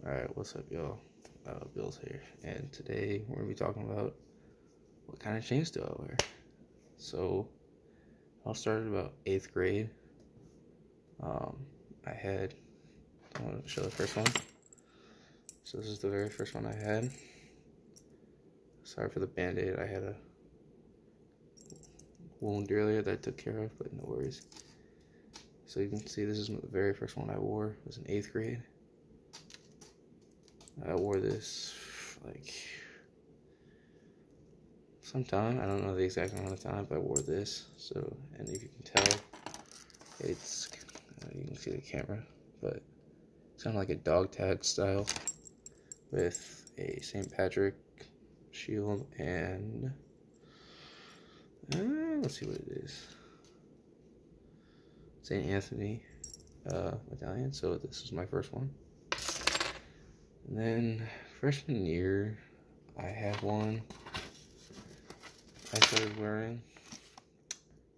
Alright, what's up, y'all? Bill's here, and today we're gonna be talking about what kind of chains do I wear. So, I started about 8th grade. I want to show the first one. So, this is the very first one I had. Sorry for the band-aid, I had a wound earlier that I took care of, but no worries. So, you can see this is the very first one I wore. It was in 8th grade. I wore this like sometime. I don't know the exact amount of time, but I wore this. So, and if you can tell, it's you can see the camera, but it's kind of like a dog tag style with a St. Patrick shield and let's see what it is. St. Anthony medallion. So this is my first one. And then freshman year, I had one I started wearing.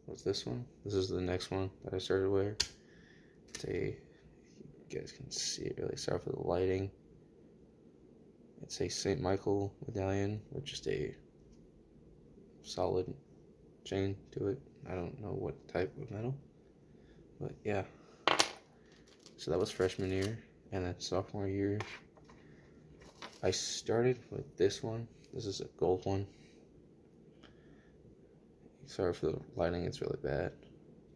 What's this one? This is the next one that I started wearing. It's a, you guys can see it really. Sorry for the lighting. It's a St. Michael medallion with just a solid chain to it. I don't know what type of metal, but yeah. So that was freshman year, and then sophomore year, I started with this one. This is a gold one. Sorry for the lighting, it's really bad,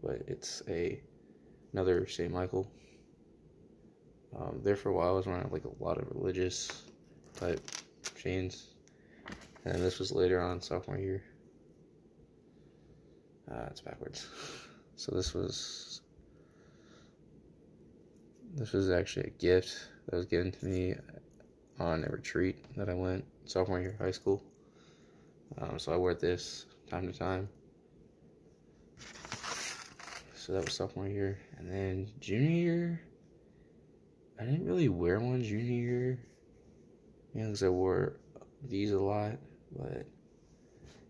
but it's another St. Michael. There for a while I was wearing like a lot of religious type chains, and this was later on sophomore year. It's backwards. So this was actually a gift that was given to me on a retreat that I went sophomore year of high school. So I wear this time to time. So that was sophomore year. And then junior year, I didn't really wear one junior year. Yeah, because I wore these a lot. But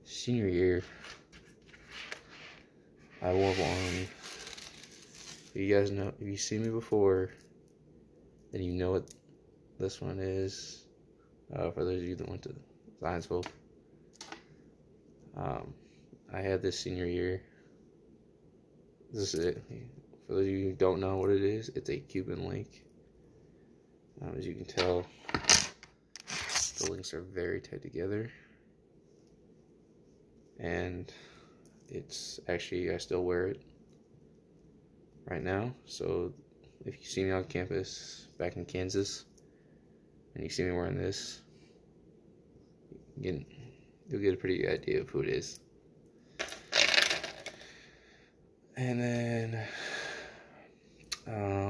senior year, I wore one. If you guys know, if you've seen me before, then you know what this one is. For those of you that went to Zionsville. I had this senior year. This is it. For those of you who don't know what it is, it's a Cuban link. As you can tell, the links are very tight together. And it's actually, I still wear it right now. So if you see me on campus back in Kansas, and you see me wearing this, you'll get a pretty good idea of who it is. And then,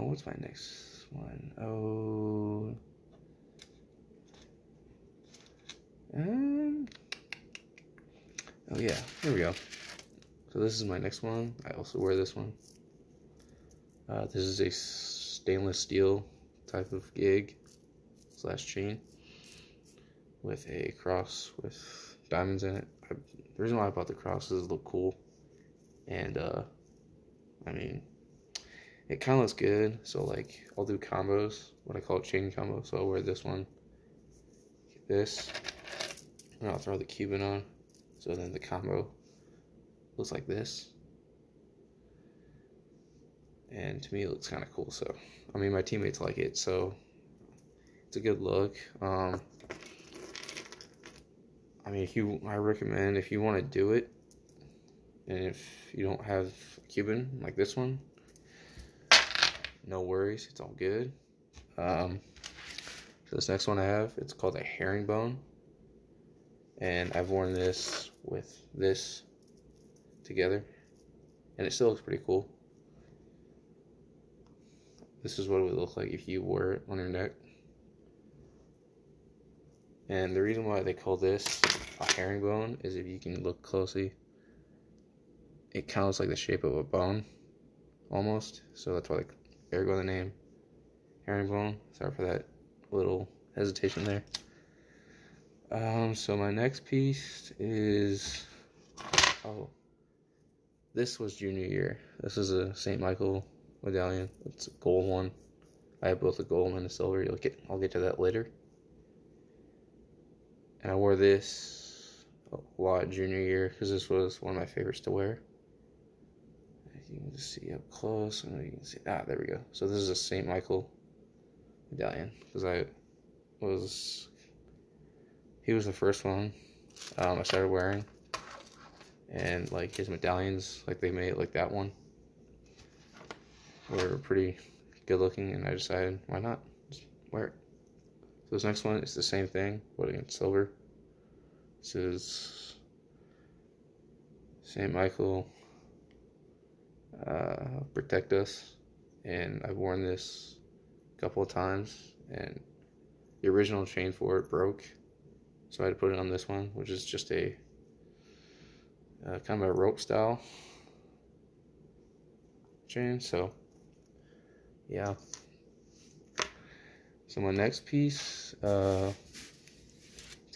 what's my next one? Oh yeah, here we go. So this is my next one. I also wear this one. This is a stainless steel type of gig / chain with a cross with diamonds in it. The reason why I bought the cross is it look cool, and I mean, it kind of looks good. So like, I'll do combos, what I call a chain combo. So I'll wear this one, this, and I'll throw the Cuban on. So then the combo looks like this. And to me, it looks kind of cool. So, I mean, my teammates like it, so it's a good look. I mean, I recommend if you want to do it, and if you don't have a Cuban like this one, no worries, it's all good. So this next one I have, it's called a herringbone, and I've worn this with this together, and it still looks pretty cool. This is what it would look like if you wore it on your neck. And the reason why they call this a herringbone is, if you can look closely, it kind of looks like the shape of a bone, almost. So that's why they go the name herringbone. Sorry for that little hesitation there. So my next piece is, this was junior year. This is a St. Michael medallion. It's a gold one. I have both a gold and a silver. I'll get to that later. And I wore this a lot junior year because this was one of my favorites to wear. You can just see up close. I know you can see. Ah, there we go. So this is a St. Michael medallion because he was the first one I started wearing, and like his medallions, like they made like that one, were pretty good looking, and I decided why not just wear it. So this next one is the same thing, but in silver. This is St. Michael, Protect Us, and I've worn this a couple of times, and the original chain for it broke, so I had to put it on this one, which is just a kind of a rope style chain. So yeah. So my next piece, it's a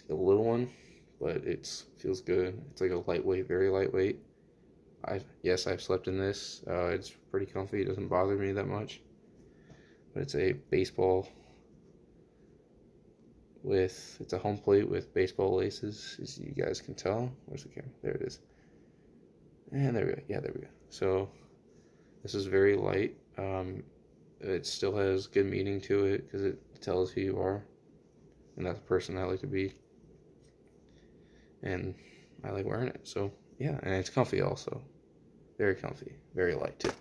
little one, but it feels good. It's like a lightweight, very lightweight. Yes, I've slept in this. It's pretty comfy. It doesn't bother me that much. But it's a baseball it's a home plate with baseball laces, as you guys can tell. Where's the camera? There it is. And there we go. Yeah, there we go. So this is very light. It still has good meaning to it because it tells who you are, and that's the person I like to be. And I like wearing it. So yeah, and it's comfy also. Very comfy. Very light too.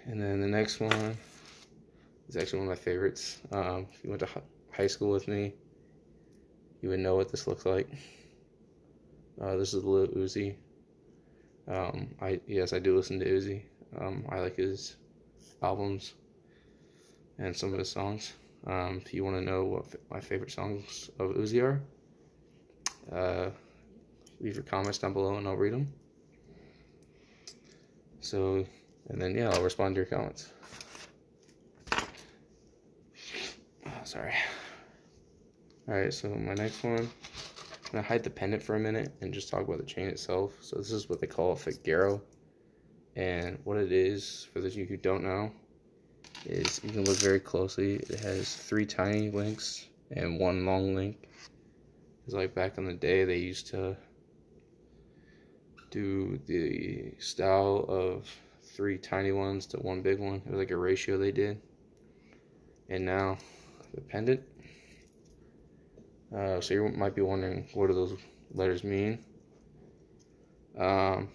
And then the next one is actually one of my favorites. If you went to high school with me, you would know what this looks like. This is Lil Uzi. Yes, I do listen to Uzi. I like his albums and some of his songs. If you want to know what my favorite songs of Uzi are, leave your comments down below and I'll read them. So, and then yeah, I'll respond to your comments. Sorry. Alright, so my next one, I'm going to hide the pendant for a minute and just talk about the chain itself. So this is what they call a Figaro. And what it is, for those of you who don't know, is you can look very closely. It has 3 tiny links and 1 long link. It's like back in the day, they used to do the style of 3 tiny ones to 1 big one. It was like a ratio they did. And now the pendant. So you might be wondering, what do those letters mean? For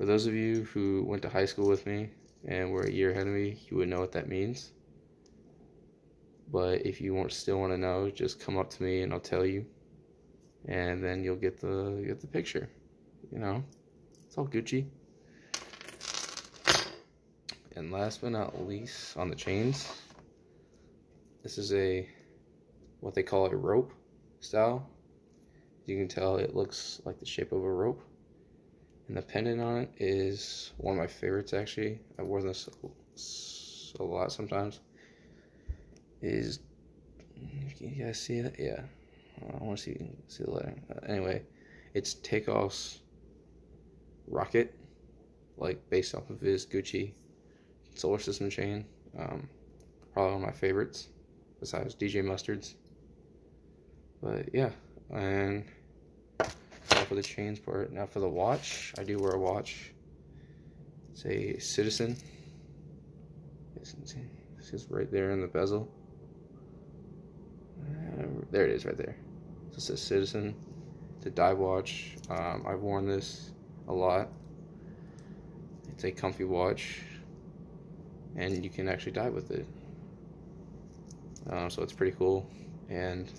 those of you who went to high school with me and were a year ahead of me, you would know what that means. But if you still want to know, just come up to me and I'll tell you, and then you'll get the picture. You know, it's all Gucci. And last but not least, on the chains, this is what they call a rope style. You can tell it looks like the shape of a rope. And the pendant on it is one of my favorites, actually. I've worn this a lot sometimes. You guys see that? Yeah. I want to see the letter. Anyway, it's Takeoff's Rocket, like based off of his Gucci Solar System chain. Probably one of my favorites, besides DJ Mustard's. But yeah, and all for the chains part. Now for the watch, I do wear a watch. It's a Citizen. It's just right there in the bezel. There it is, right there. So it says Citizen. It's a dive watch. I've worn this a lot. It's a comfy watch, and you can actually dive with it. So it's pretty cool, and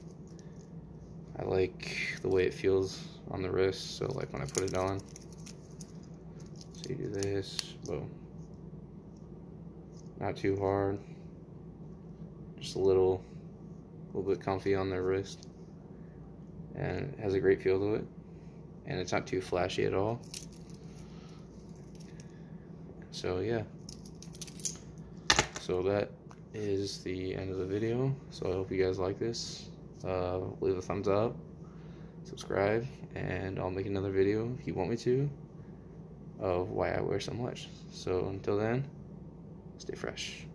I like the way it feels on the wrist. So like when I put it on, so you do this, boom. Not too hard, just a little bit comfy on the wrist, and it has a great feel to it, and it's not too flashy at all. So yeah, so that is the end of the video. So I hope you guys like this. Leave a thumbs up, subscribe, and I'll make another video if you want me to, of why I wear so much. So until then, Stay fresh.